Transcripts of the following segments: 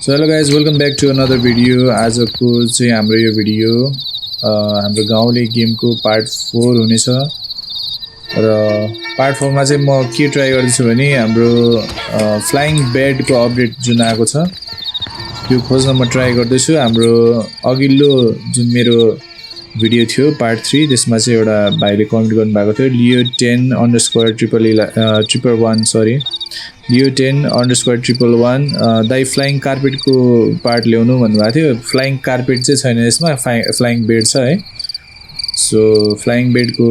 So hello guys, welcome back to another video. आजको चाहिँ हाम्रो यो भिडियो हाम्रो गाउँले गेमको पार्ट 4 हुनेछ र पार्ट 4 मा चाहिँ म के ट्राई गर्दैछु भने हाम्रो फ्लाइङ बेडको अपडेट जुन आएको छ त्यो खोज्न म ट्राई गर्दैछु। हाम्रो अघिल्लो जुन मेरो भिडियो थियो पार्ट 3 त्यसमा चाहिँ एउटा भाइले कमेन्ट गर्नु भएको थियो Leo10_111 Leo10_111 दाइ फ्लाइङ कार्पेटको पार्ट ल्याउनु भन्नुभएको थियो। फ्लाइङ कार्पेट चाहिँ छैन यसमा, फ्लाइङ बेड छ है। सो फ्लाइङ बेडको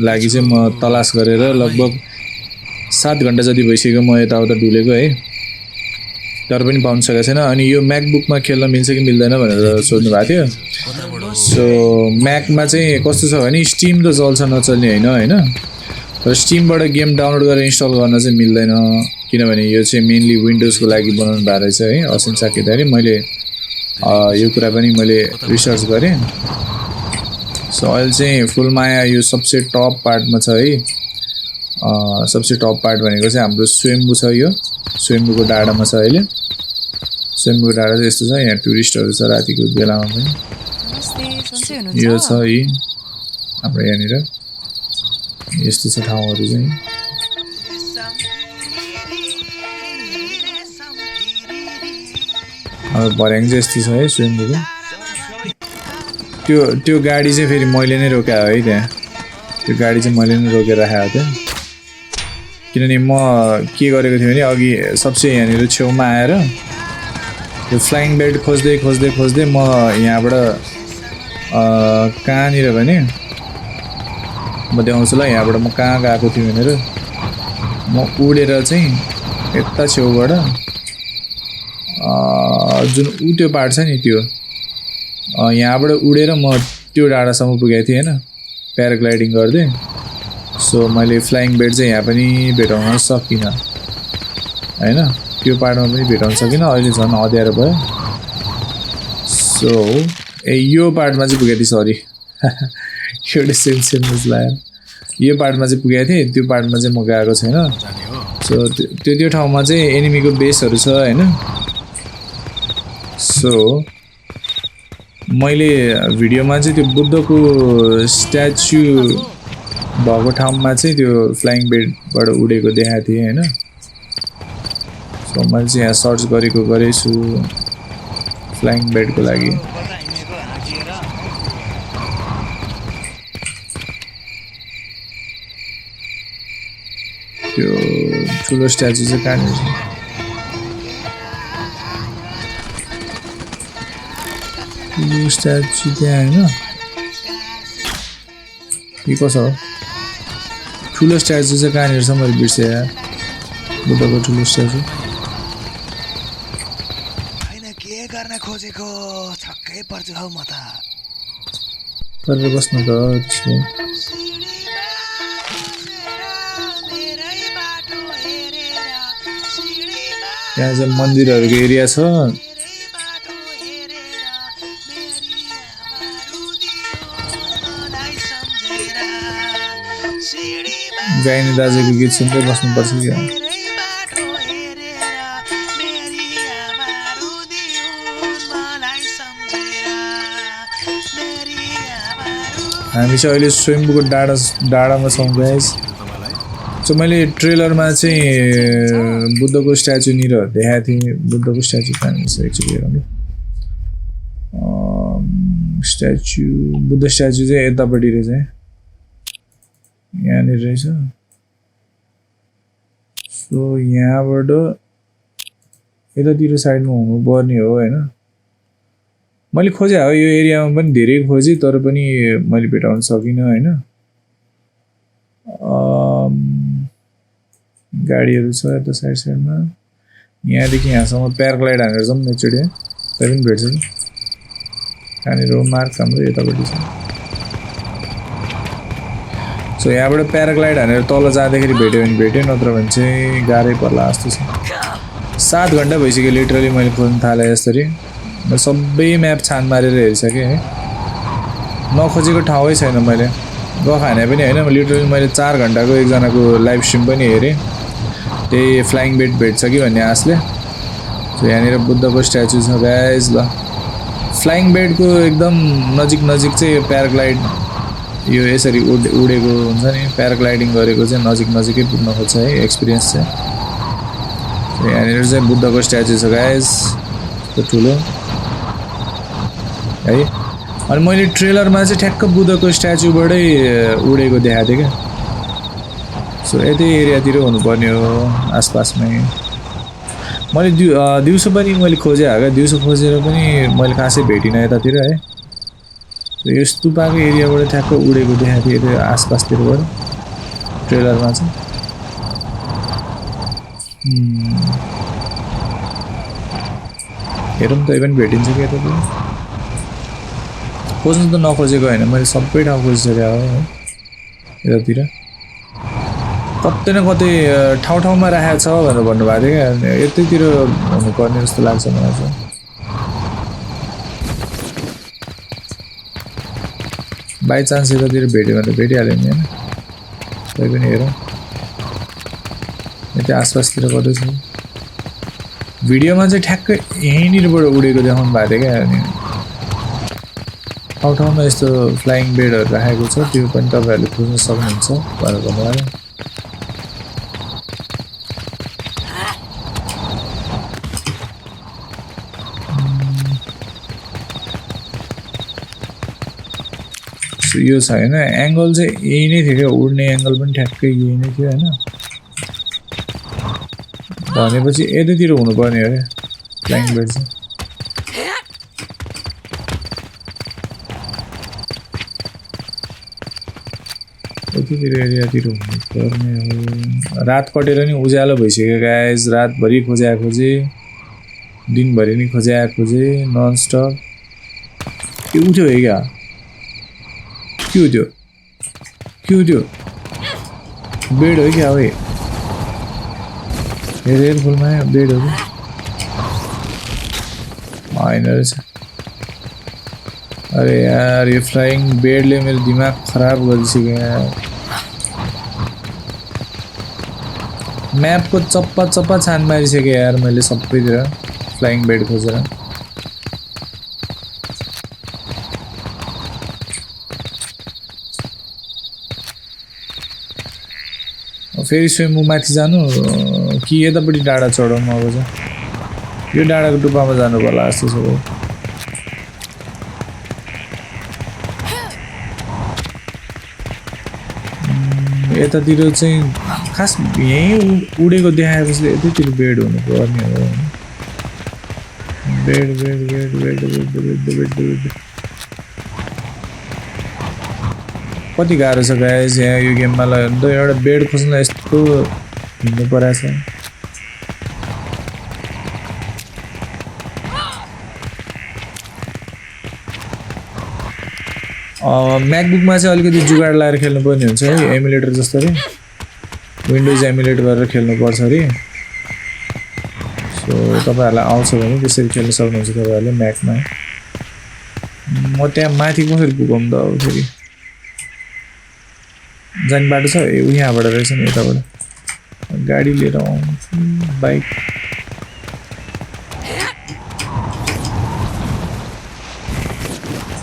लागि चाहिँ म तलास गरेर लगभग 7 घण्टा जति भइसक्यो म यताउता डुलेको है, तर पनि पाउन सकेको छैन। अनि यो म्याकबुकमा खेल्न मिल्छ कि मिल्दैन भनेर सोध्नु भएको थियो। सो म्याकमा चाहिँ कस्तो छ भने स्टिम त चल्छ नचल्ने होइन तर स्टिमबाट गेम डाउनलोड गरेर इन्स्टल गर्न चाहिँ मिल्दैन, किनभने यो चाहिँ मेनली विन्डोजको लागि बनाउनु भएको रहेछ है। असिम साकेदाले मैले यो कुरा पनि मैले रिसर्च गरेँ। सो अहिले चाहिँ फुलमाया यो सबसे टप पार्टमा छ है। सबसे टप पार्ट भनेको चाहिँ हाम्रो स्वयम्भू छ। यो स्वयम्भूको डाँडामा छ अहिले। स्वयम्भूको डाँडा चाहिँ यस्तो छ, यहाँ टुरिस्टहरू छ रातिको बेलामा पनि। यो छ यी हाम्रो यहाँनिर यस्तो छ ठाउँहरू चाहिँ। अब भर्याङ चाहिँ यस्तो छ है स्वयम्भूको। त्यो गाडी चाहिँ फेरि मैले नै रोकायो है त्यहाँ। त्यो गाडी चाहिँ मैले नै रोकेर राखेको थिएँ, किनभने म के गरेको थिएँ भने अघि सबसे यहाँनिर छेउमा आएर त्यो फ्लाइङ बेड खोज्दै म यहाँबाट कहाँनिर भने म देखाउँछु ल। यहाँबाट म कहाँ गएको थिएँ भनेर म उडेर चाहिँ यता छेउबाट जुन त्यो पार्ट छ नि त्यो यहाँबाट उडेर म त्यो डाँडासम्म पुगेको थिएँ होइन, प्याराग्लाइडिङ गर्दै। सो मैले फ्लाइङ बेड चाहिँ यहाँ पनि भेटाउन सकिनँ होइन, त्यो पार्टमा पनि भेटाउन सकिनँ। अहिले झन् अँध्यारो भयो। सो यो पार्टमा चाहिँ पुगेको थिएँ, सरी एउटा सेम लाग्यो। यो पार्टमा चाहिँ पुगेको थिएँ, त्यो पार्टमा चाहिँ म गएको छैन। सो त्यो ठाउँमा चाहिँ एनिमीको बेसहरू छ होइन। सो मैले भिडियोमा चाहिँ त्यो बुद्धको स्ट्याचु भएको ठाउँमा चाहिँ त्यो फ्लाइङ बेडबाट उडेको देखाएको थिएँ होइन। सो मैले चाहिँ यहाँ सर्च गरेछु फ्लाइङ बेडको लागि। त्यो ठुलो स्ट्याचु चाहिँ कहाँनिर छ? ठुलो स्ट्याचु त्यहाँ होइन, के कसो हो? ठुलो स्ट्याचु चाहिँ कहाँनिर छ मैले बिर्सेँ यार। बुद्धको ठुलो स्ट्याचु के गर्न खोजेको छक्कै पर्छु हौ म त। गरेर बस्नु त त्यसो। त्यहाँ चाहिँ मन्दिरहरूको एरिया छ। गाइने दाजुको गीत सुन्दै बस्नुपर्छ क्या। हामी चाहिँ अहिले स्वयम्भूको डाँडामा छौँ गाइस। सो मैले ट्रेलरमा चाहिँ बुद्धको स्ट्याचुनिर देखाएको थिएँ। बुद्धको स्ट्याचु कहाँनिर छ एक्चुअली हेरौँ। स्ट्याचु बुद्ध स्ट्याचु चाहिँ यतापट्टि रहेछ है, यहाँनिर रहेछ। सो यहाँबाट यतातिर साइडमा हुनुपर्ने हो होइन। मैले खोजेँ हो यो एरियामा पनि धेरै खोजेँ, तर पनि मैले भेटाउन सकिनँ होइन। गाडीहरू छ यता साइडमा। यहाँदेखि यहाँसम्म प्याराग्लाइड हानेर जाउँ एकचोटि है, त्यही पनि भेट्छ कि कहाँनिर हो मार्क हाम्रो यतापट्टि छ। सो यहाँबाट प्याराग्लाइड हानेर तल जाँदाखेरि भेट्यो भने भेट्यो, नत्र भने चाहिँ गाह्रै पर्ला जस्तो छ। 7 घण्टा भइसक्यो लिटरली मैले खोज्न थालेँ यसरी। म सबै म्याप छान मारेर हेरिसकेँ है, नखोजेको ठाउँै छैन। मैले गखाने पनि होइन, लिटरली मैले 4 घण्टाको एकजनाको लाइभ स्ट्रिम पनि हेरेँ, त्यही फ्लाइङ बेड भेट्छ कि भन्ने आशले। सो यहाँनिर बुद्धको स्ट्याचु छ गाइज ल फ्लाइङ बेडको एकदम नजिक नजिक चाहिँ यो प्याराग्लाइड यो यसरी उडेको हुन्छ नि प्याराग्लाइडिङ गरेको चाहिँ नजिक नजिकै पुग्न खोज्छ है एक्सपिरियन्स चाहिँ यहाँनिर चाहिँ बुद्धको स्ट्याचु छ गाइज त्यो ठुलो है अनि मैले ट्रेलरमा चाहिँ ठ्याक्क बुद्धको स्ट्याचुबाटै उडेको देखाएको थिएँ क्या सो यतै एरियातिर हुनुपर्ने हो आसपासमै मैले दिउँसो पनि मैले खोजेँ क्या दिउँसो खोजेर पनि मैले खासै भेटिनँ यतातिर है यो स्तुपाको एरियाबाट ठ्याक्क उडेको देखाएको थिएँ यतै आसपासतिरबाट ट्रेलरमा चाहिँ हेरौँ त पनि भेटिन्छ कि यतातिर खोज्नु त नखोजेको होइन मैले सबै ठाउँ खोजिसकेको हो है यतातिर कतै न कतै ठाउँ ठाउँमा राखेको छ भनेर भन्नुभएको थियो क्या यतैतिर हुनुपर्ने जस्तो लाग्छ मलाई चाहिँ बाई चान्स यतातिर भेट्यो भने त भेटिहाल्यो नि होइन तै पनि हेरौँ यतै आसपासतिर कतै छ भिडियोमा चाहिँ ठ्याक्कै यहीँनिरबाट उडेको देखाउनु भएको थियो क्या अनि ठाउँ ठाउँमा यस्तो फ्लाइङ बेडहरू राखेको छ त्यो पनि तपाईँहरूले खोज्न सक्नुहुन्छ भनेर भन्नुभयो यो छ होइन एङ्गल चाहिँ यही नै थियो क्या उड्ने एङ्गल पनि ठ्याक्कै यही नै थियो होइन भनेपछि यतैतिर हुनुपर्ने हो क्या फ्लाइङ बेड चाहिँ यतैतिर एरियातिर हुनुपर्ने हो रात कटेर नि उज्यालो भइसक्यो गाइज रातभरि खोजे दिनभरि नि खोजे ननस्टप त्यो उठ्यो है क्या के हो त्यो बेड हो क्या है हेर फुलमा बेडहरू होइन रहेछ अरे यार यो फ्लाइङ बेडले मेरो दिमाग खराब गरिसक्यो यार म्यापको चप्पा छान मारिसकेँ यार मैले सबैतिर फ्लाइङ बेड खोजेर फेरि स्वयम्भू माथि जानु कि यतापट्टि डाँडा चढौँ अब चाहिँ यो डाँडाको टुप्पामा जानु पर्ला जस्तो छ यतातिर चाहिँ खास यहीँ उडेको देखाएपछि यतैतिर बेड हुनुपर्ने हो बेड कति गाह्रो छ गाइस यहाँ यो गेममा एउटा बेड खोज्न यस्तो हिँड्नु परेछ म्याकबुकमा चाहिँ अलिकति जुगाड लगाएर खेल्नुपर्ने हुन्छ है एमुलेटर जस्तै विन्डोज एमुलेट गरेर खेल्नुपर्छ अरे सो तपाईँहरूलाई आउँछ भने त्यसरी खेल्न सक्नुहुन्छ तपाईँहरूले म्याकमा म त्यहाँ माथि कसरी पुगौँ त अब फेरि जाने बाटो छ यहाँबाट रहेछ नि यताबाट गाडी लिएर आउँछु बाइक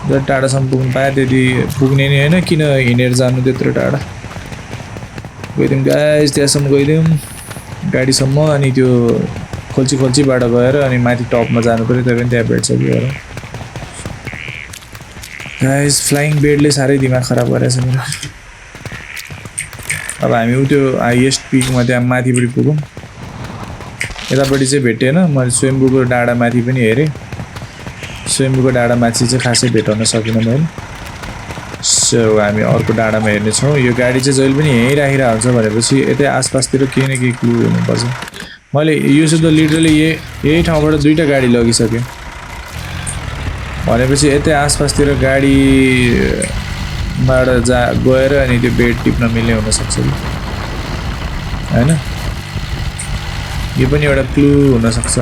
जति टाढासम्म पुग्नु पाएँ त्यति पुग्ने नि होइन किन हिँडेर जानु त्यत्रो टाढा गइदिउँ गाइस त्यहाँसम्म गइदिउँ गाडीसम्म अनि त्यो खोल्चीबाट गएर अनि माथि टपमा जानु पऱ्यो त्यही पनि त्यहाँ भेट्छ कि हेर गाइस फ्लाइङ बेडले साह्रै दिमाग खराब गरेछ मेरो अब हामी त्यो हाइएस्ट पिकमा त्यहाँ माथिपट्टि पुगौँ यतापट्टि चाहिँ भेटेन मैले स्वयम्भूको डाँडा माथि पनि हेरेँ स्वयम्भूको डाँडा माथि चाहिँ खासै भेटाउन सकिनँ मैले सो हामी अर्को डाँडामा हेर्नेछौँ यो गाडी चाहिँ जहिले पनि यहीँ राखिरहेको हुन्छ भनेपछि यतै आसपासतिर केही न केही क्लु हुनुपर्छ मैले यो त लिटरली यही ठाउँबाट 2टा गाडी लगिसकेँ भनेपछि यतै आसपासतिर गाडीबाट गएर अनि त्यो बेड टिप्न मिल्ने हुनसक्छ कि होइन यो पनि एउटा क्लु हुनसक्छ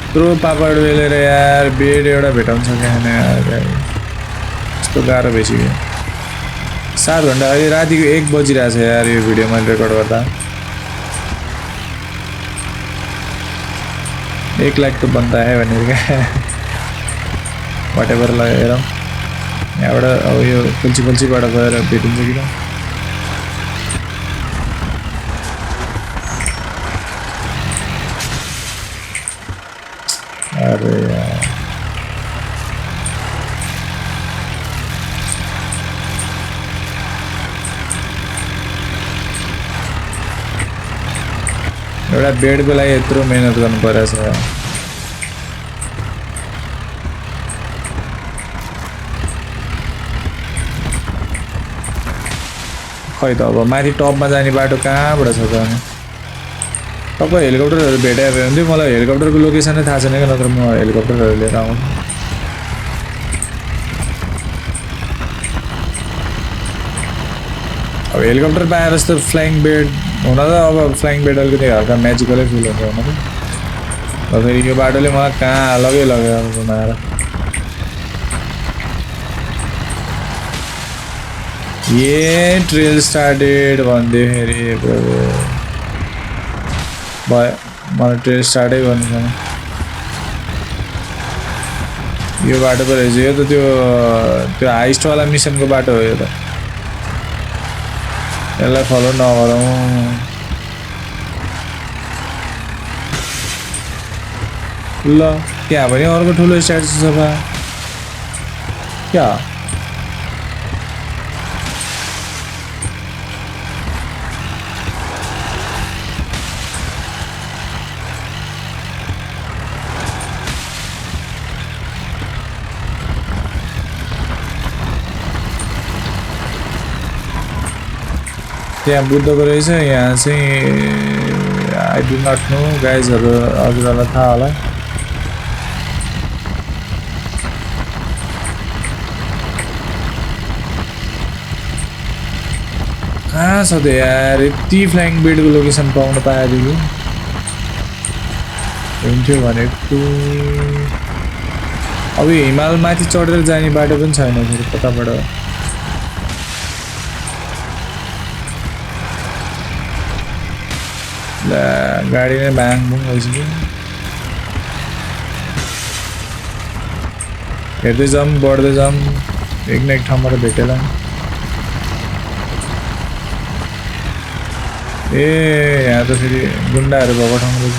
यत्रो पापड बेलेर यार बेड एउटा भेटाउँछ क्या यार यस्तो गाह्रो भइसक्यो 7 घन्टा अहिले रातिको 1 बजिरहेछ यार यो भिडियो मैले रेकर्ड गर्दा 1 लाख तो बनता है भनेर क्या वाटेभर लगेर यहाँबाट अब यो कुल्चीबाट गएर भेटिन्छ कि त अरे यार एउटा बेडको लागि यत्रो मेहनत गर्नु परेछ खै त अब माथि टपमा जाने बाटो कहाँबाट छ त टक्क हेलिकप्टरहरू भेटाएर हुन्थ्यो मलाई हेलिकप्टरको लोकेसनै थाहा छैन क्या नत्र म हेलिकप्टरहरू लिएर आउँछु अब हेलिकप्टर पाएर जस्तो फ्लाइङ बेड हुन त अब फ्लाइङ बेड अलिकति हल्का म्याजिकलै फिल हुन्छ हुन त अब फेरि यो बाटोले मलाई कहाँ लगेर घुमाएर ये ट्रेल स्टार्टेड भन्दै फेरि भयो मलाई ट्रेल स्टार्टै गर्नु छैन यो बाटो पो रहेछ यो त त्यो हाइस्टवाला मिसनको बाटो हो यो त यसलाई फलो नगरौँ ल त्यहाँ पनि अर्को ठुलो स्ट्याचु छ बा क्या त्यहाँ बुद्धको रहेछ यहाँ चाहिँ आई डु नट नो गाइजहरू हजुरहरूलाई थाहा होला कहाँ छ त यार यति फ्लाइङ बेडको लोकेसन पाउन पाएदेखि हुन्थ्यो भनेको अब यो हिमाल माथि चढेर जाने बाटो पनि छैन फेरि कताबाट गाडी नै बाङ बुङ भइसक्यो हेर्दै जाऊँ बढ्दै जाऊँ एक न एक ठाउँबाट भेटेला ए यहाँ त फेरि गुन्डाहरू भएको ठाउँ रहेछ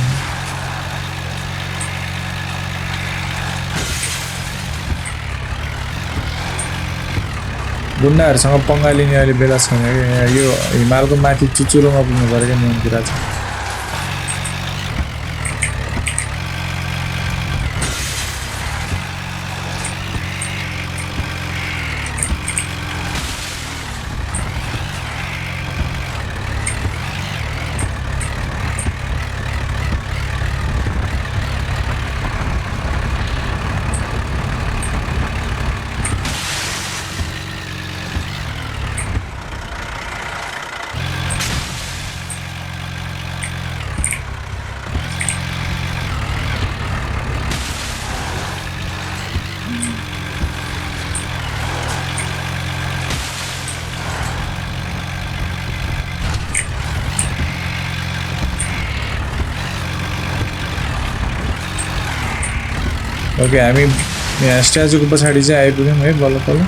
गुन्डाहरूसँग पंगा लिने अहिले बेला छैन क्या यो हिमालको माथि चुचुरोमा पुग्नु पऱ्यो क्या मेन कुरा चाहिँ ओके हामी यहाँ स्ट्याचुको पछाडि चाहिँ आइपुग्यौँ है बल्ल बल्ल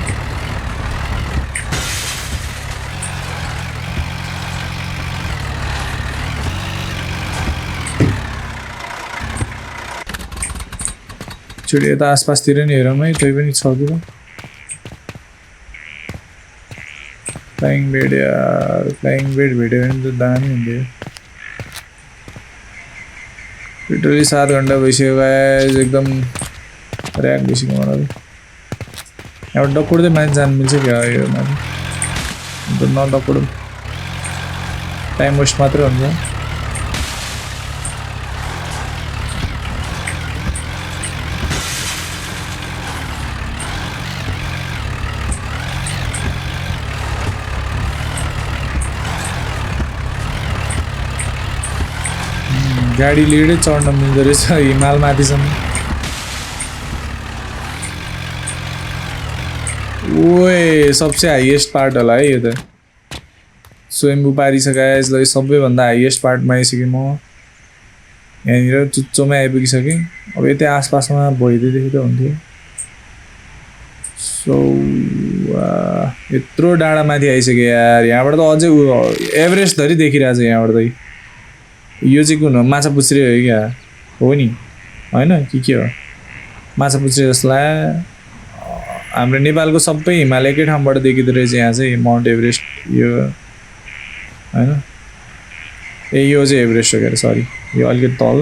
एकचोटि यता आसपासतिर नि हेरौँ है तै पनि छ कि फ्लाइङ बेड यार फ्लाइङ बेड भेट्यो भने त दामी हुन्थ्यो लिटरली 7 घन्टा भइसक्यो गाइस एकदम ऱ्याक भइसक्यो मलाई यहाँ डकुड्दै मान्छे जानु मिल्छ क्या यो माथि नडकुडौँ टाइम वेस्ट मात्रै हुन्छ गाडी लिएरै चढ्न मिल्दो रहेछ हिमाल माथिसम्म ओए सबसे हाइएस्ट पार्ट होला है यो त स्वयम्भू पारिसकेँ गाइस ल सबैभन्दा हाइएस्ट पार्टमा आइसकेँ म यहाँनिर चुच्चोमै आइपुगिसकेँ अब यतै आसपासमा भइदिएदेखि त हुन्थ्यो सो यत्रो डाँडा माथि आइसक्यो यार यहाँबाट त अझै एभरेस्ट धरि देखिरहेछ यहाँबाट त यो चाहिँ कुन हो माछा पुच्छ्रे हो क्या हो नि होइन के हो माछा पुच्छ्रे जस्तो लाग्यो हाम्रो नेपालको सबै हिमाल एकै ठाउँबाट देखिँदो रहेछ यहाँ चाहिँ माउन्ट एभरेस्ट यो होइन ए यो चाहिँ एभरेस्ट हो क्या सरी यो अलिकति तल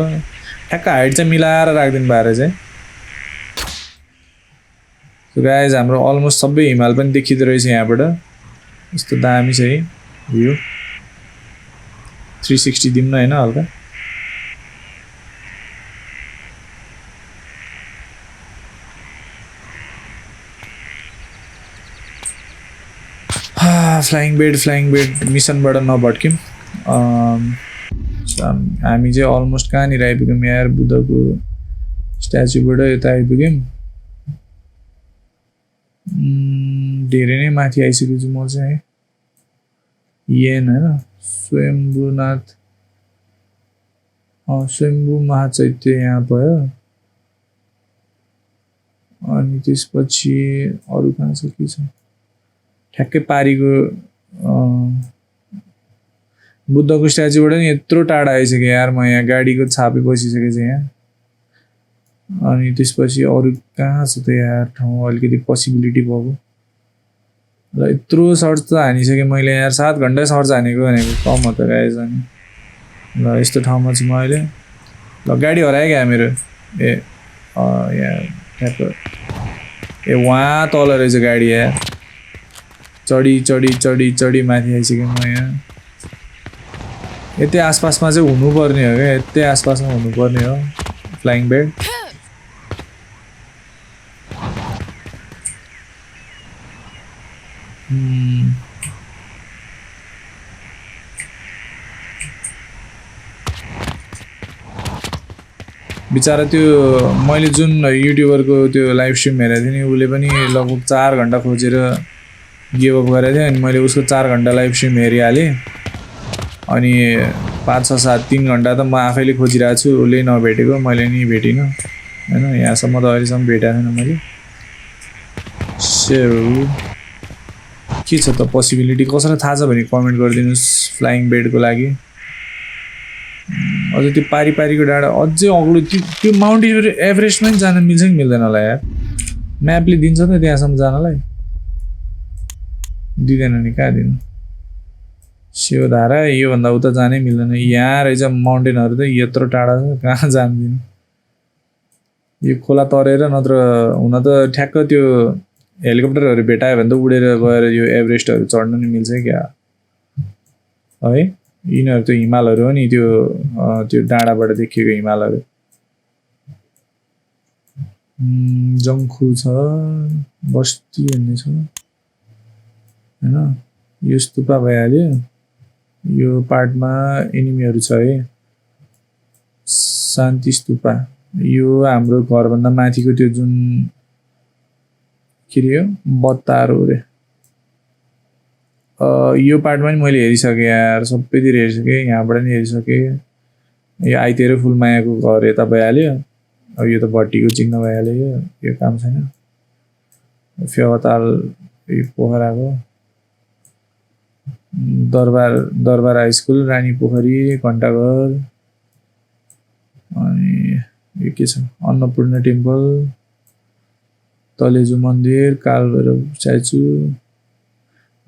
ठ्याक्क हाइट चाहिँ मिलाएर राखिदिनु भएको रहेछ सो गाइज हाम्रो अलमोस्ट सबै हिमाल पनि देखिँदो रहेछ यहाँबाट यस्तो दामी छ है भ्यू 360 दिउँ न होइन हल्का फ्लाइङ बेड मिसनबाट नभट्क्यौँ हामी चाहिँ अलमोस्ट कहाँनिर आइपुग्यौँ यार बुद्धको स्ट्याचुबाट यता आइपुग्यौँ धेरै नै माथि आइसकेको छु म चाहिँ येन होइन स्वयम्भूनाथ स्वयम्भू महाचैत्य यहाँ भयो अनि त्यसपछि अरू कहाँ छ के छ ठ्याक्कै पारीको बुद्धको स्ट्याचुबाट नि यत्रो टाढा आइसक्यो यार म यहाँ गाडीको छापे बसिसकेको छु यहाँ अनि त्यसपछि अरू कहाँ छ त यार ठाउँ अलिकति पोसिबिलिटी भएको र यत्रो सर्च त हानिसकेँ मैले यार 7 घन्टा सर्च हानेको भनेको कम हो त गाइज अनि ल यस्तो ठाउँमा छु म अहिले ल गाडी हरायो क्या मेरो ए यहाँ ठ्याक्क ए वहाँ तल रहेछ गाडी यार चढी माथि आइसकेँ म यहाँ यतै आसपासमा चाहिँ हुनुपर्ने हो क्या यतै आसपासमा हुनुपर्ने हो फ्लाइङ बेड बिचारा त्यो मैले जुन युट्युबरको त्यो लाइभ स्ट्रिम हेरेको थिएँ नि उसले पनि लगभग 4 घन्टा खोजेर गिभ अप गरेको थियो अनि मैले उसको 4 घन्टा लाइभ स्ट्रिम हेरिहालेँ अनि 5 6 7 3 घन्टा त म आफैले खोजिरहेको छु उसले नभेटेको मैले नि भेटिनँ होइन यहाँसम्म त अहिलेसम्म भेटेको थिएन मैले के छ त पोसिबिलिटी कसैलाई थाहा छ भने कमेन्ट गरिदिनुहोस् फ्लाइङ बेडको लागि अझ त्यो पारीको डाँडा अझै अग्लो त्यो माउन्ट एभरेस्टमा पनि जान मिल्छ कि मिल्दैन होला यार म्यापले दिन्छ त त्यहाँसम्म जानलाई दिँदैन नि कहाँ दिनु शिवधारा योभन्दा उता जानै मिल्दैन यहाँ रहेछ माउन्टेनहरू त यत्रो टाढा छ कहाँ जान्दिनँ यो खोला तरेर नत्र हुन त ठ्याक्क त्यो हेलिकप्टरहरू भेटायो भने त उडेर गएर यो एभरेस्टहरू चढ्न नि मिल्छ क्या है यिनीहरू त हिमालहरू हो नि त्यो डाँडाबाट देखिएको हिमालहरू जङ्खु छ बस्ती भन्ने छ होइन यो स्तुपा भइहाल्यो यो पार्टमा एनिमीहरू छ है शान्ति स्तुपा यो हाम्रो घरभन्दा माथिको त्यो जुन के अरे यो बत्ताहरू अरे यो पार्टमा नि मैले हेरिसकेँ यार सबैतिर हेरिसकेँ यहाँबाट नि हेरिसकेँ यो आइतेर फुलमायाको घर यता भइहाल्यो अब यो त भट्टीको चिह्न भइहाल्यो यो काम छैन फेवाताल यो पोखराको दरबार हाई स्कुल रानी पोखरी घण्टाघर अनि यो के छ अन्नपूर्ण टेम्पल तलेजु मन्दिर कालभैरव स्ट्याचु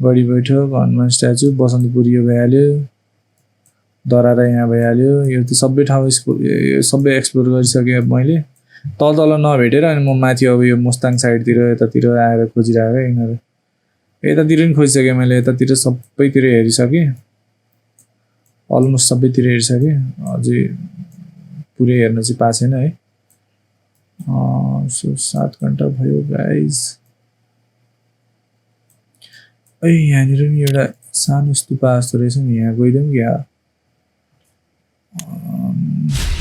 गढी बैठक हनुमान स्ट्याचु बसन्तपुर यो भइहाल्यो दरारा यहाँ भइहाल्यो यो त सबै ठाउँ सबै एक्सप्लोर गरिसकेँ मैले तल नभेटेर अनि म माथि अब यो मुस्ताङ साइडतिर यतातिर आएर खोजिरहेको यिनीहरू यतातिर पनि खोजिसकेँ मैले यतातिर सबैतिर हेरिसकेँ अलमोस्ट सबैतिर हेरिसकेँ अझै पुरै हेर्न चाहिँ पाएको छैन है सो 7 घन्टा भयो गाइज यहाँनिर नि एउटा सानो स्तुपा जस्तो रहेछ नि यहाँ गइदिउँ क्या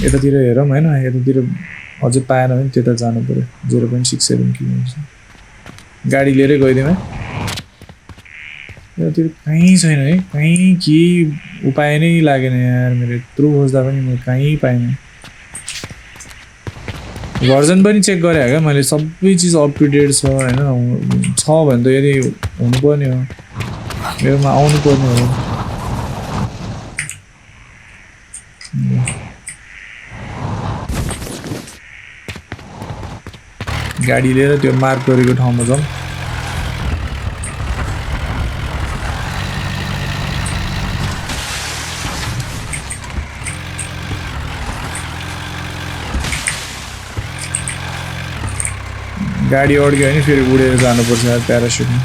यतातिर हेरौँ होइन यतातिर अझै पाएन भने त्यता जानु पऱ्यो 0.67 किलोमिटर गाडी लिएरै गइदिउँ है त्यो कहीँ छैन है कहीँ के उपाय नै लागेन यार मेरो यत्रो खोज्दा पनि म कहीँ पाइनँ भर्जन पनि चेक गरेँ क्या मैले सबै चिज अप टु डेट छ होइन छ भने त यदि हुनुपर्ने हो मेरोमा आउनु पर्ने हो गाडी लिएर त्यो मार्क गरेको ठाउँमा जाउँ गाडी अड्क्यो भने फेरि उडेर जानुपर्छ यार प्यारासुटमा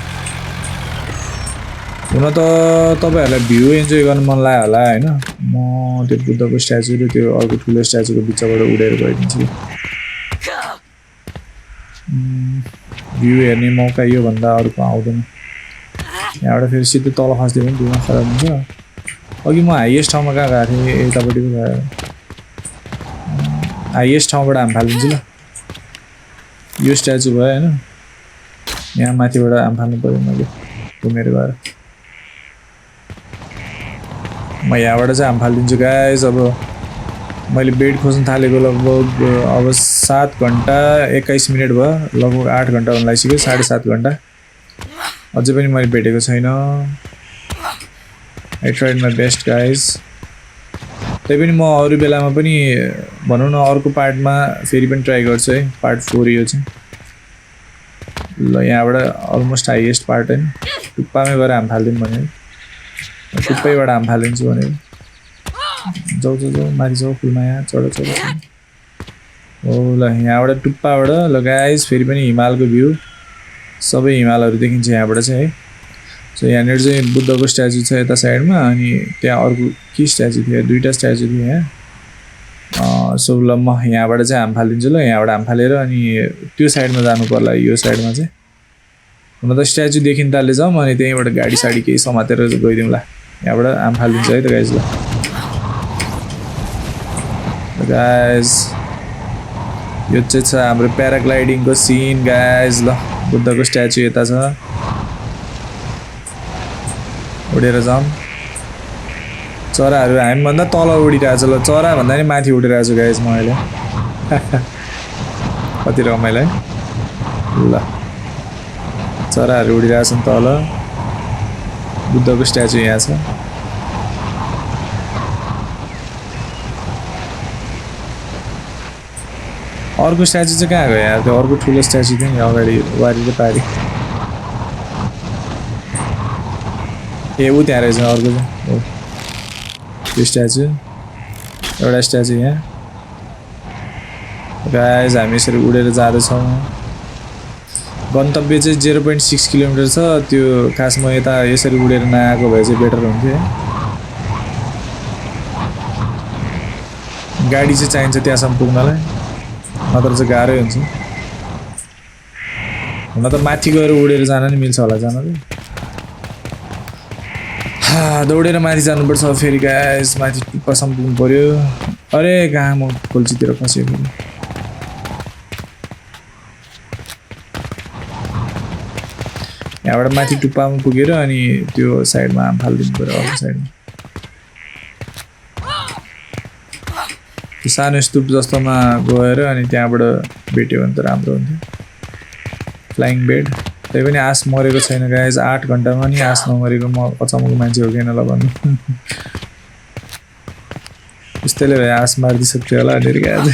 हुन त तपाईँहरूलाई भ्यू इन्जोय गर्न मन लाग्यो होला होइन म त्यो बुद्धको स्ट्याचु र त्यो अर्को ठुलो स्ट्याचुको बिचबाट उडेर गइदिन्छु भ्यू हेर्ने मौका योभन्दा अर्को आउँदैन यहाँबाट फेरि सिधै तल खस्दियो भने दिमाग खराब हुन्छ अघि म हाइएस्ट ठाउँमा कहाँ गएको थिएँ यतापट्टिको गयो हाइएस्ट ठाउँबाट हाम फालिदिन्छु ल यो स्ट्याचु भयो होइन यहाँ माथिबाट हाम फाल्नु पऱ्यो मैले घुमेर गएर म यहाँबाट चाहिँ हाम फालिदिन्छु गाइस अब मैले बेड खोज्न थालेको लगभग अब 7 घन्टा 21 मिनट भयो लगभग 8 घन्टा हुन लागिसक्यो 7.5 घन्टा अझै पनि मैले भेटेको छैन I tried my best guys त्यही पनि म अरू बेलामा पनि भनौँ न अर्को पार्टमा फेरि पनि ट्राई गर्छु है पार्ट 4 यो चाहिँ ल यहाँबाट अलमोस्ट हाइएस्ट पार्ट होइन टुप्पामै गएर हाम फालिदिउँ भने टुप्पैबाट हाम फालिदिन्छु भने जाऊ माथि जाऊ फुलमाया चढ हो ल यहाँबाट टुप्पाबाट ल गाइस फेरि पनि हिमालको भ्यू सबै हिमालहरू देखिन्छ यहाँबाट चाहिँ है सो यहाँनिर चाहिँ बुद्धको स्ट्याचु छ यता साइडमा अनि त्यहाँ अर्को के स्ट्याचु थियो दुईवटा स्ट्याचु थियो यहाँ सो ल म यहाँबाट चाहिँ हाम फालिदिन्छु ल यहाँबाट हाम फालेर अनि त्यो साइडमा जानु पर्ला यो साइडमा चाहिँ हुन त स्ट्याचु देखिन्ताले जाउँ अनि त्यहीँबाट गाडी साडी केही समातेर गइदिउँला यहाँबाट हाम फालिदिन्छ है त गाइज ल गाइज यो चाहिँ छ हाम्रो प्याराग्लाइडिङको सिन गाइज ल बुद्धको स्ट्याचु यता छ उडेर जाउँ चराहरू हामीभन्दा तल उडिरहेको छ ल चरा भन्दा नि माथि उडिरहेको छु गाइज म अहिले कति रमाइलो है ल चराहरू उडिरहेछन् तल बुद्धको स्ट्याचु यहाँ छ अर्को स्ट्याचु चाहिँ कहाँ गयो यार त्यो अर्को ठुलो स्ट्याचु थियो नि अगाडि वारी र पारी ए ऊ त्यहाँ रहेछ अर्को चाहिँ हो त्यो स्ट्याचु एउटा स्ट्याचु यहाँ गाइस हामी यसरी उडेर जाँदैछौँ गन्तव्य चाहिँ 0.6 किलोमिटर छ त्यो खास म यता यसरी उडेर नआएको भए चाहिँ बेटर हुन्थ्यो गाडी चाहिँ चाहिन्छ त्यहाँसम्म पुग्नलाई नत्र चाहिँ गाह्रै हुन्छ हुन त माथि गएर उडेर जान नि मिल्छ होला जान दौडेर माथि जानुपर्छ फेरि गाइस माथि टुप्पासम्म पुग्नु पर्यो अरे कहाँ म खोल्चीतिर फसेँ फेरि यहाँबाट माथि टुप्पामा पुगेर अनि त्यो साइडमा हाम फालिदिनु पर्यो अर्को साइडमा त्यो सानो स्तूप जस्तोमा गएर अनि त्यहाँबाट भेट्यो भने त राम्रो हुन्थ्यो फ्लाइङ बेड त्यही पनि आस मरेको छैन गाइस 8 घन्टामा नि आस नमरेको म अचम्मको मान्छे हो किन ल भन्नु यस्तैले भए आस मारिदिइसक्थ्यो होला धेरै गाइस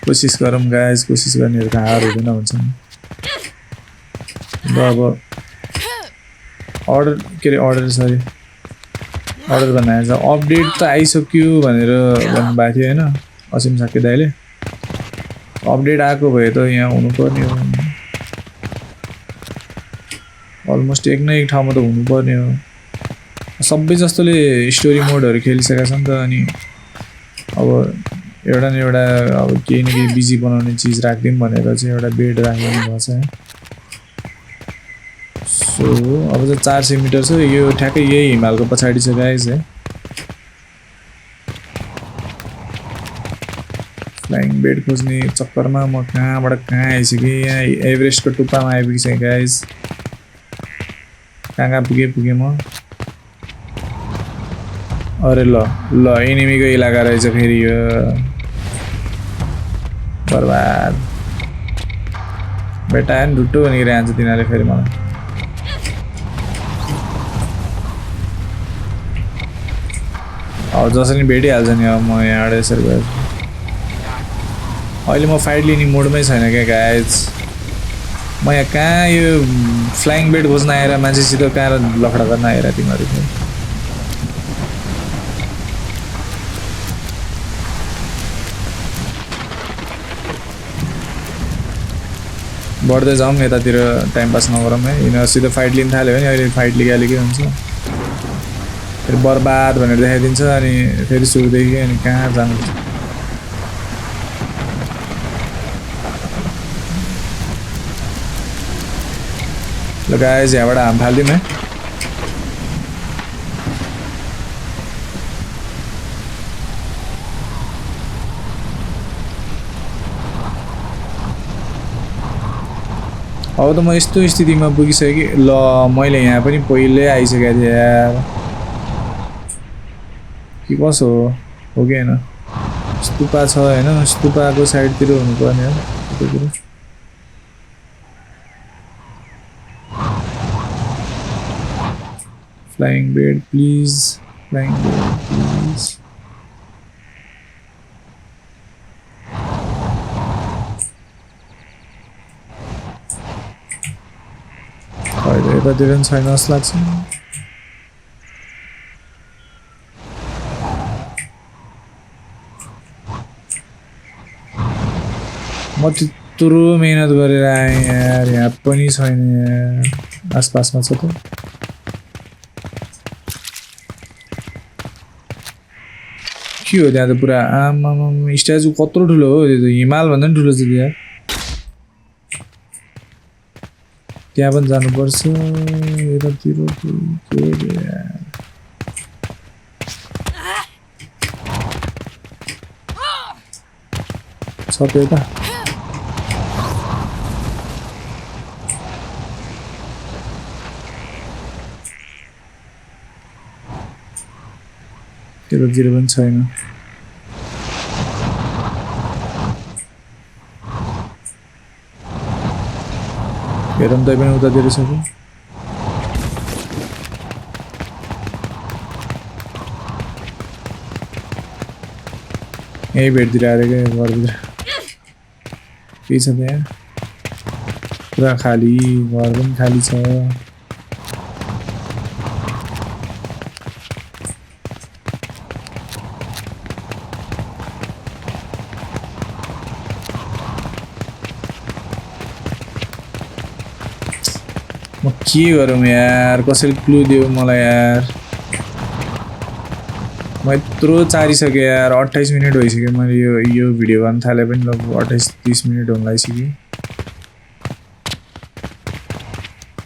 कोसिस गरौँ गाइस कोसिस गर्नेहरूको हार हुँदैन हुन्छ नि अब अर्डर बनाएछ अपडेट त आइसक्यो भनेर भन्नुभएको थियो होइन असिम साके दाइले अपडेट आएको भए त यहाँ हुनुपर्ने हो अलमोस्ट एक न एक ठाउँमा त हुनुपर्ने हो सबै जस्तोले स्टोरी मोडहरू खेलिसकेका छन् त अनि अब एउटा न एउटा अब केही न केही बिजी बनाउने चिज राखिदिउँ भनेर चाहिँ एउटा बेड राखिदिनु भएको छ सो अब चाहिँ 400 मिटर छ यो ठ्याक्कै यही हिमालको पछाडि छ गाइस है फ्लाइङ बेड खोज्ने चक्करमा म कहाँबाट कहाँ आइसकेँ यहाँ एभरेस्टको टुप्पामा आइपुगिसकेँ गाइस कहाँ पुगेँ म अरे ल एनिमीको इलाका रहेछ फेरि यो बर्बाद बेटा ढुट्टो भनेर आन्छ तिनीहरूले फेरि मलाई अब जसरी भेटिहाल्छ नि अब म यहाँबाट यसरी गएर अहिले म फाइट लिने मोडमै छैन क्या गाइज म यहाँ कहाँ यो फ्लाइङ बेड खोज्न आएर मान्छेसित कहाँ लफडा गर्न आएर तिमीहरू बढ्दै जाउँ यतातिर टाइम पास नगरौँ है यिनीहरूसित फाइट लिन थाल्यो भने अहिले फाइट लिगाले के हुन्छ फेरि बर्बाद भनेर देखाइदिन्छ अनि फेरि सुरुदेखि अनि कहाँ जानुपर्छ ल गाइज यहाँबाट हाम फालिदिउँ है अब त म यस्तो स्थितिमा पुगिसकेँ कि ल मैले यहाँ पनि पहिल्यै आइसकेको थिएँ यार कि कसो हो कि होइन स्तुपा छ होइन स्तुपाको साइडतिर हुनुपर्ने हो त्यो कुरो flying bed please flying bed please अहिले यतातिर पनि छैन जस्तो लाग्छ म त्यत्रो मेहनत गरेर आएँ यार यहाँ पनि छैन यार आसपासमा छ त के हो त्यहाँ त पुरा आमामा स्ट्याचु कत्रो ठुलो हो त्यो त हिमाल भन्दा पनि ठुलो छ त्यहाँ त्यहाँ पनि जानुपर्छ यतातिर छ त्यो त त्यतातिर पनि छैन हेरौँ त पनि उतातिर छ कि यही भेटतिर आएर क्या घरभित्र केही छ त्यहाँ पुरा खाली घर पनि खाली छ म के गरौँ यार कसैले क्लु दियो मलाई यार म यत्रो चारिसकेँ यार 28 मिनट भइसक्यो मैले यो भिडियो गर्न थाले पनि लगभग 28-30 मिनट हुन लागिसक्यो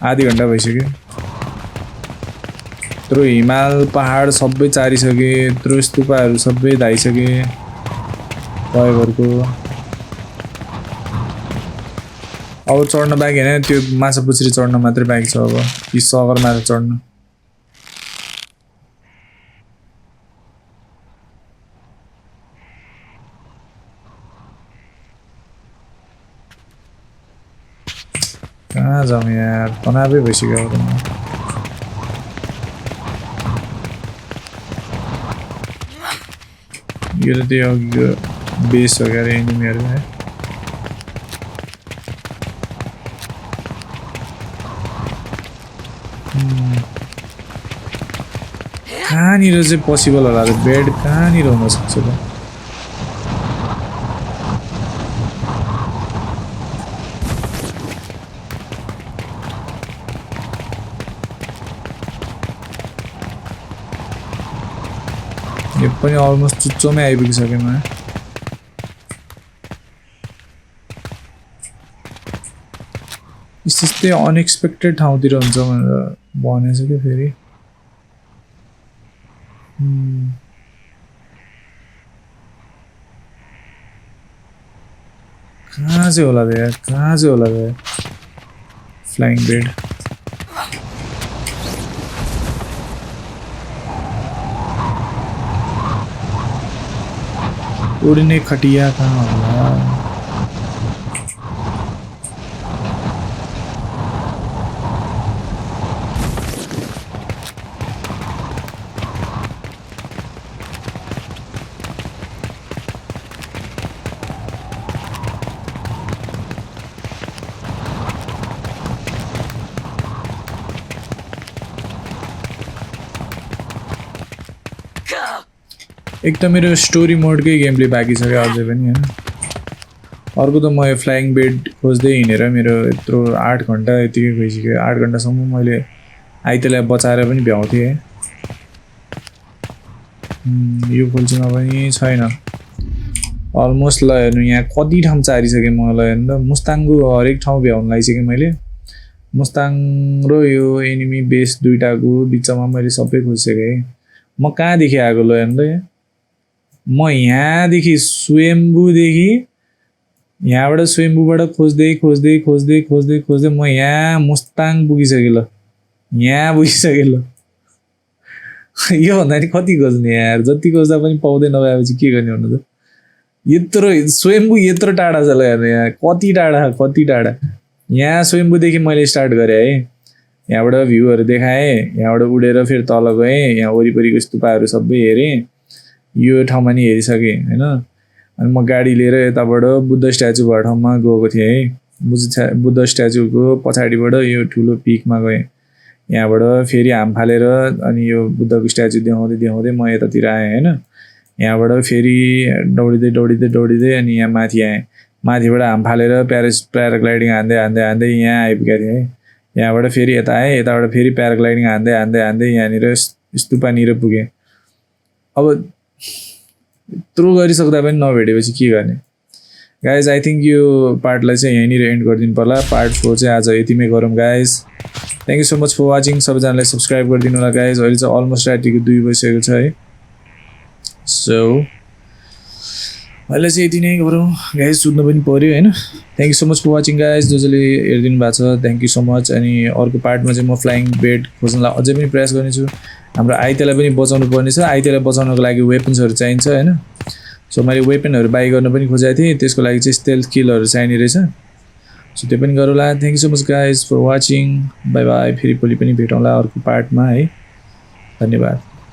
आधी घन्टा भइसक्यो यत्रो हिमाल पहाड सबै चारिसकेँ यत्रो स्तुपाहरू सबै धाइसकेँ भयभरको अब चढ्न बाँकी होइन त्यो माछापुच्छ्री चढ्न मात्रै बाँकी छ अब कि सगरमाथा चढ्न कहाँ जाउँ यार तनावै भइसक्यो अब यो त त्यो अघिको बेस हो क्या एनिमीहरू है कहाँनिर चाहिँ पोसिबल होला त बेड कहाँनिर हुनसक्छ त यो पनि अलमोस्ट चुच्चोमै आइपुगिसकेँ म यस्तै अनएक्सपेक्टेड ठाउँतिर हुन्छ भनेर भनेछ क्या फेरि कहाँ चाहिँ होला बे यार कहाँ चाहिँ होला बे फ्लाइङ बेड उड्ने खटिया कहाँ होला एक त मेरो स्टोरी मोडकै गेमले बाँकी छ क्या अझै पनि हैन अर्को त म यो फ्लाइङ बेड खोज्दै हिँडेर मेरो यत्रो 8 घण्टा यतिकै गइसक्यो 8 घण्टासम्म मैले आइतलाई बचाएर पनि भ्याउँथेँ यो खोल्छिमा पनि छैन अलमोस्ट ल हेर्नु यहाँ कति ठाउँ चारिसकेँ मलाई हेर्नु त मुस्ताङको हरेक ठाउँ भ्याउनु लागिसकेँ मैले मुस्ताङ र यो एनिमी बेस दुईटाको बिचमा मैले सबै खोजिसकेँ म कहाँदेखि आएको ल हेर्नु त म यहाँदेखि स्वयम्भूदेखि यहाँबाट स्वयम्भूबाट खोज्दै खोज्दै खोज्दै खोज्दै खोज्दै म यहाँ मुस्ताङ पुगिसकेँ ल यहाँ पुगिसकेँ ल योभन्दा नि कति खोज्ने यार जति खोज्दा पनि पाउँदै नभएपछि के गर्ने भन्नु त यत्रो स्वयम्भू यत्रो टाढा छ ल हेर्नु यहाँ कति टाढा यहाँ स्वयम्भूदेखि मैले स्टार्ट गरेँ है यहाँबाट भ्यूहरू देखाएँ यहाँबाट उडेर फेरि तल गएँ यहाँ वरिपरिको स्तूपाहरू सबै हेरेँ यो ठाउँमा नि हेरिसकेँ हैन अनि म गाडी लिएर यताबाट बुद्ध स्ट्याचु भएको ठाउँमा गएको थिएँ है बुद्ध स्ट्याचुको पछाडिबाट यो ठुलो पिकमा गएँ यहाँबाट फेरि हाम फालेर अनि यो बुद्धको स्ट्याचु देखाउँदै म यतातिर आएँ हैन यहाँबाट फेरि दौडिँदै अनि यहाँ माथि आएँ माथिबाट हाम फालेर प्याराग्लाइडिङ हान्दै यहाँ आइपुगेको थिएँ है यहाँबाट फेरि यता आएँ यताबाट फेरि प्याराग्लाइडिङ हान्दै यहाँनिर स्तूपानिर पुगेँ अब यत्रो गरिसक्दा पनि नभेटेपछि के गर्ने गाइज आई थिङ्क यो पार्टलाई चाहिँ यहीँनिर एन्ड गरिदिनु पर्ला पार्ट 4 चाहिँ आज यतिमै गरौँ guys thank you so much for watching सबैजनाले सब्सक्राइब गरिदिनु होला गाइज अहिले चाहिँ अलमोस्ट रातिको 2 बजिसकेको छ है सो अहिले चाहिँ यति नै गरौँ गाइज सुत्नु पनि पऱ्यो हैन thank you so much for watching guys जसले हेरिदिनु भएको छ थ्याङ्क यू सो मच अनि अर्को पार्टमा चाहिँ म फ्लाइङ बेड खोज्नलाई अझै पनि प्रयास गर्नेछु हाम्रो आइतेलाई पनि बचाउनु पर्ने छ आइतेलाई बचाउनको लागि वेपन्सहरू चाहिन्छ हैन सो मैले वेपनहरू बाई गर्न पनि खोजेको थिएँ त्यसको लागि चाहिँ स्टेल्थ किलहरू चाहिने रहेछ सो त्यो पनि गरौँला thank you so much guys for watching bye bye फेरि भोलि पनि भेटौँला अर्को पार्टमा है धन्यवाद